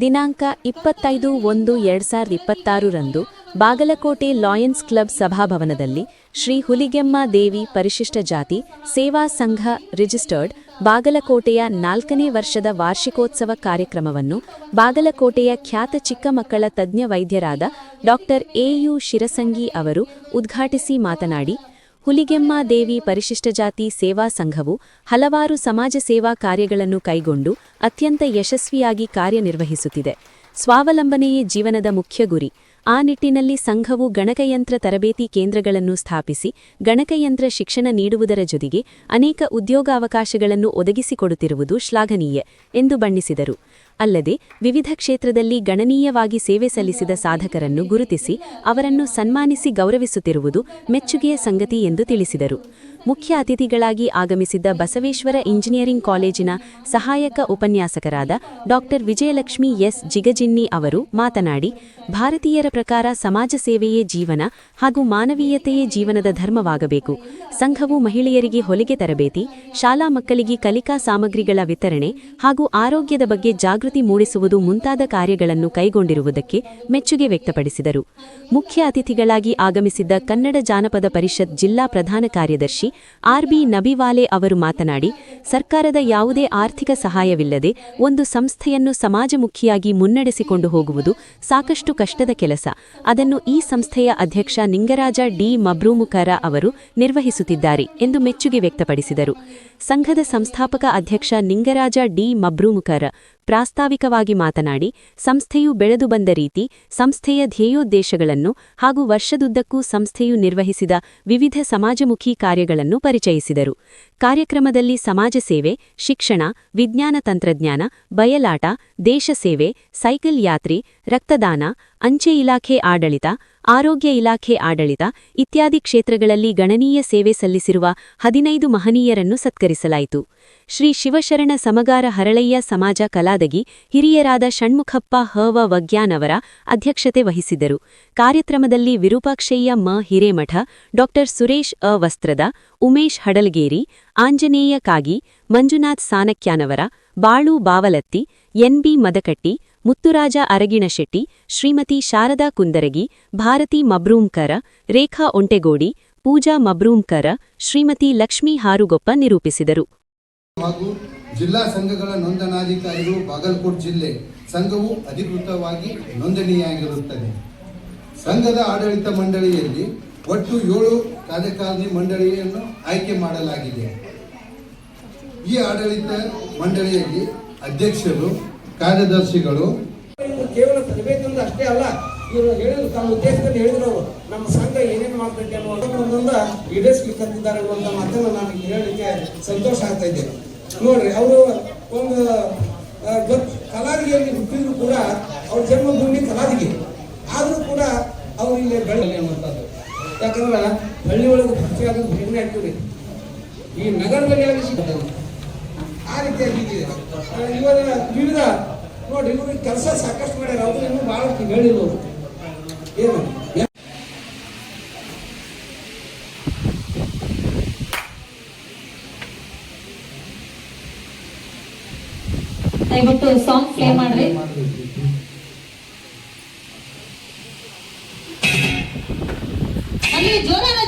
ದಿನಾಂಕ 25/1/2026 ರಂದು Bagalkot lions club ಸಭಾಭವನದಲ್ಲಿ Shri Huligemma ದೇವಿ ಪರಿಶಿಷ್ಟ ಜಾತಿ ಸೇವಾ ಸಂಘ ರಿಜಿಸ್ಟರ್ಡ್ ಬಾಗಲಕೋಟೆಯ 4ನೇ ವರ್ಷದ ವಾರ್ಷಿಕೋತ್ಸವ ಕಾರ್ಯಕ್ರಮವನ್ನು ಬಾಗಲಕೋಟೆಯ ಖ್ಯಾತ ಚಿಕ್ಕ ಮಕ್ಕಳ ತಜ್ಞ ವೈದ್ಯರಾದ ಡಾ. ಎ.ಯು. ಶಿರಸಂಗಿ ಅವರು ಉದ್ಘಾಟಿಸಿ ಮಾತನಾಡಿ, ಹುಲಿಗೆಮ್ಮ ದೇವಿ ಪರಿಶಿಷ್ಟ ಜಾತಿ ಸೇವಾ ಸಂಘವು ಹಲವಾರು ಸಮಾಜ ಸೇವಾ ಕಾರ್ಯಗಳನ್ನು ಕೈಗೊಂಡು ಅತ್ಯಂತ ಯಶಸ್ವಿಯಾಗಿ ಕಾರ್ಯನಿರ್ವಹಿಸುತ್ತಿದೆ. ಸ್ವಾವಲಂಬನೆಯೇ ಜೀವನದ ಮುಖ್ಯ ಗುರಿ. ಆ ನಿಟ್ಟಿನಲ್ಲಿ ಸಂಘವು ಗಣಕಯಂತ್ರ ತರಬೇತಿ ಕೇಂದ್ರಗಳನ್ನು ಸ್ಥಾಪಿಸಿ ಗಣಕಯಂತ್ರ ಶಿಕ್ಷಣ ನೀಡುವುದರ ಜೊತೆಗೆ ಅನೇಕ ಉದ್ಯೋಗಾವಕಾಶಗಳನ್ನು ಒದಗಿಸಿಕೊಡುತ್ತಿರುವುದು ಶ್ಲಾಘನೀಯ ಎಂದು ಬಣ್ಣಿಸಿದರು. ಅಲ್ಲದೆ ವಿವಿಧ ಕ್ಷೇತ್ರದಲ್ಲಿ ಗಣನೀಯವಾಗಿ ಸೇವೆ ಸಲ್ಲಿಸಿದ ಸಾಧಕರನ್ನು ಗುರುತಿಸಿ ಅವರನ್ನು ಸನ್ಮಾನಿಸಿ ಗೌರವಿಸುತ್ತಿರುವುದು ಮೆಚ್ಚುಗೆಯ ಸಂಗತಿ ಎಂದು ತಿಳಿಸಿದರು. ಮುಖ್ಯ ಅತಿಥಿಗಳಾಗಿ ಆಗಮಿಸಿದ್ದ ಬಸವೇಶ್ವರ ಇಂಜಿನಿಯರಿಂಗ್ ಕಾಲೇಜಿನ ಸಹಾಯಕ ಉಪನ್ಯಾಸಕರಾದ ಡಾ. ವಿಜಯಲಕ್ಷ್ಮಿ ಎಸ್. ಜಿಗಜಿನ್ನಿ ಅವರು ಮಾತನಾಡಿ, ಭಾರತೀಯರ ಪ್ರಕಾರ ಸಮಾಜ ಸೇವೆಯೇ ಜೀವನ ಹಾಗೂ ಮಾನವೀಯತೆಯೇ ಜೀವನದ ಧರ್ಮವಾಗಬೇಕು. ಸಂಘವು ಮಹಿಳೆಯರಿಗೆ ಹೊಲಿಗೆ ತರಬೇತಿ, ಶಾಲಾ ಮಕ್ಕಳಿಗೆ ಕಲಿಕಾ ಸಾಮಗ್ರಿಗಳ ವಿತರಣೆ ಹಾಗೂ ಆರೋಗ್ಯದ ಬಗ್ಗೆ ಜಾಗೃತಿ ಮೂಡಿಸುವುದು ಮುಂತಾದ ಕಾರ್ಯಗಳನ್ನು ಕೈಗೊಂಡಿರುವುದಕ್ಕೆ ಮೆಚ್ಚುಗೆ ವ್ಯಕ್ತಪಡಿಸಿದರು. ಮುಖ್ಯ ಅತಿಥಿಗಳಾಗಿ ಆಗಮಿಸಿದ್ದ ಕನ್ನಡ ಜಾನಪದ ಪರಿಷತ್ ಜಿಲ್ಲಾ ಪ್ರಧಾನ ಕಾರ್ಯದರ್ಶಿ ಆರ್.ಬಿ. ನಬಿವಾಲೆ ಅವರು ಮಾತನಾಡಿ, ಸರ್ಕಾರದ ಯಾವುದೇ ಆರ್ಥಿಕ ಸಹಾಯವಿಲ್ಲದೆ ಒಂದು ಸಂಸ್ಥೆಯನ್ನು ಸಮಾಜಮುಖಿಯಾಗಿ ಮುನ್ನಡೆಸಿಕೊಂಡು ಹೋಗುವುದು ಸಾಕಷ್ಟು ಕಷ್ಟದ ಕೆಲಸ. ಅದನ್ನು ಈ ಸಂಸ್ಥೆಯ ಅಧ್ಯಕ್ಷ ನಿಂಗರಾಜ ಡಿ. ಮಬ್ರೂಮುಕರ ಅವರು ನಿರ್ವಹಿಸುತ್ತಿದ್ದಾರೆ ಎಂದು ಮೆಚ್ಚುಗೆ ವ್ಯಕ್ತಪಡಿಸಿದರು. ಸಂಘದ ಸಂಸ್ಥಾಪಕ ಅಧ್ಯಕ್ಷ ನಿಂಗರಾಜ ಡಿ. ಮಬ್ರೂಮುಕರ ಪ್ರಾಸ್ತಾವಿಕವಾಗಿ ಮಾತನಾಡಿ, ಸಂಸ್ಥೆಯು ಬೆಳೆದು ಬಂದ ರೀತಿ, ಸಂಸ್ಥೆಯ ಧ್ಯೇಯೋದ್ದೇಶಗಳನ್ನು ಹಾಗೂ ವರ್ಷದುದ್ದಕ್ಕೂ ಸಂಸ್ಥೆಯು ನಿರ್ವಹಿಸಿದ ವಿವಿಧ ಸಮಾಜಮುಖಿ ಕಾರ್ಯಗಳನ್ನು ಪರಿಚಯಿಸಿದರು. ಕಾರ್ಯಕ್ರಮದಲ್ಲಿ ಸಮಾಜ ಸೇವೆ, ಶಿಕ್ಷಣ, ವಿಜ್ಞಾನ ತಂತ್ರಜ್ಞಾನ, ಬಯಲಾಟ, ದೇಶ ಸೇವೆ, ಸೈಕಲ್ ಯಾತ್ರೆ, ರಕ್ತದಾನ, ಅಂಚೆ ಇಲಾಖೆ ಆಡಳಿತ, ಆರೋಗ್ಯ ಇಲಾಖೆ ಆಡಳಿತ ಇತ್ಯಾದಿ ಕ್ಷೇತ್ರಗಳಲ್ಲಿ ಗಣನೀಯ ಸೇವೆ ಸಲ್ಲಿಸಿರುವ 15 ಮಹನೀಯರನ್ನು ಸತ್ಕರಿಸಲಾಯಿತು. ಶ್ರೀ ಶಿವಶರಣ ಸಮಗಾರ ಹರಳಯ್ಯ ಸಮಾಜ ಕಲಾದಗಿ ಹಿರಿಯರಾದ ಷಣ್ಮುಖಪ್ಪ ಹವ ವಗ್ಯಾನವರ ಅಧ್ಯಕ್ಷತೆ ವಹಿಸಿದ್ದರು. ಕಾರ್ಯಕ್ರಮದಲ್ಲಿ ವಿರೂಪಾಕ್ಷಯ್ಯ ಮ ಹಿರೇಮಠ, ಡಾ. ಸುರೇಶ್ ಅ ವಸ್ತ್ರದ, ಉಮೇಶ್ ಹಡಲ್ಗೇರಿ, ಆಂಜನೇಯ ಕಾಗಿ, ಮಂಜುನಾಥ್ ಸಾನಕ್ಯಾನವರ, ಬಾಳು ಬಾವಲತ್ತಿ, ಎನ್.ಬಿ. ಮದಕಟ್ಟಿ, ಮುತ್ತುರಾಜ ಅರಗಿಣಶೆಟ್ಟಿ, ಶ್ರೀಮತಿ ಶಾರದಾ ಕುಂದರಗಿ, ಭಾರತಿ ಮಬ್ರೂಂಕರ, ರೇಖಾ ಒಂಟೆಗೋಡಿ, ಪೂಜಾ ಮಬ್ರೂಂಕರ, ಶ್ರೀಮತಿ ಲಕ್ಷ್ಮೀ ಹಾರುಗೊಪ್ಪ ನಿರೂಪಿಸಿದರು. ಹಾಗೂ ಜಿಲ್ಲಾ ಸಂಘಗಳ ನೋಂದಣಾಧಿಕಾರಿಗಳು ಬಾಗಲಕೋಟೆ ಜಿಲ್ಲೆ ಸಂಘವು ಅಧಿಕೃತವಾಗಿ ನೋಂದಣಿಯಾಗಿರುತ್ತದೆ. ಸಂಘದ ಆಡಳಿತ ಮಂಡಳಿಯಲ್ಲಿ ಒಟ್ಟು 7 ಕಾರ್ಯಕಾರಿಣಿ ಮಂಡಳಿಯನ್ನು ಆಯ್ಕೆ ಮಾಡಲಾಗಿದೆ. ಈ ಆಡಳಿತ ಮಂಡಳಿಯಲ್ಲಿ ಅಧ್ಯಕ್ಷರು, ಕಾರ್ಯದರ್ಶಿಗಳು ಕೇವಲ ತರಬೇತಿಯಿಂದ ಅಷ್ಟೇ ಅಲ್ಲ, ಇವರು ಹೇಳಿದ್ರು ತಮ್ಮ ಉದ್ದೇಶದಲ್ಲಿ ಹೇಳಿದ್ರು ನಮ್ಮ ಸಂಘ ಏನೇನು ಮಾಡ್ತೈತೆ ಅನ್ನೋದನ್ನ ಈಡೇರಿಸಲಿಕ್ಕಂತಿದ್ದಾರೆ ಅನ್ನುವಂಥ ಮಾತನ್ನು ನಾನು ಹೇಳಲಿಕ್ಕೆ ಸಂತೋಷ ಆಗ್ತಾ ಇದ್ದೇನೆ. ನೋಡ್ರಿ, ಅವರು ಒಂದು ಕಲಾದಿಗೆಯಲ್ಲಿ ಹುಟ್ಟಿದ್ರು ಕೂಡ ಅವ್ರ ಜನ್ಮಭೂಮಿ ಕಲಾದಿಗೆ, ಆದರೂ ಕೂಡ ಅವರು ಇಲ್ಲಿ ಬೆಳೆಯಲಿ ಅನ್ನುವಂಥದ್ದು. ಯಾಕಂದ್ರೆ ಹಳ್ಳಿ ಒಳಗೆ ಭಕ್ತಿ ಆಗೋದು ಹೆಣ್ಣೆ ಆಗ್ತೀವಿ, ಈ ನಗರದಲ್ಲಿ ಆಗಿ ಸಿಗ್ತದೆ. ಆ ರೀತಿಯಾಗಿ ಇವರ ವಿವಿಧ ನೋಡಿ, ಇವರು ಕೆಲಸ ಸಾಕಷ್ಟು ಮಾಡ್ಯಾರ. ಅವರು ಇನ್ನೂ ಭಾಳ ಹೇಳಿರೋರು ಏನು ದಯವಿಟ್ಟು ಸಾಂಗ್ ಪ್ಲೇ ಮಾಡ್ರಿ. ಅಲ್ಲಿ ಜೋರಾನ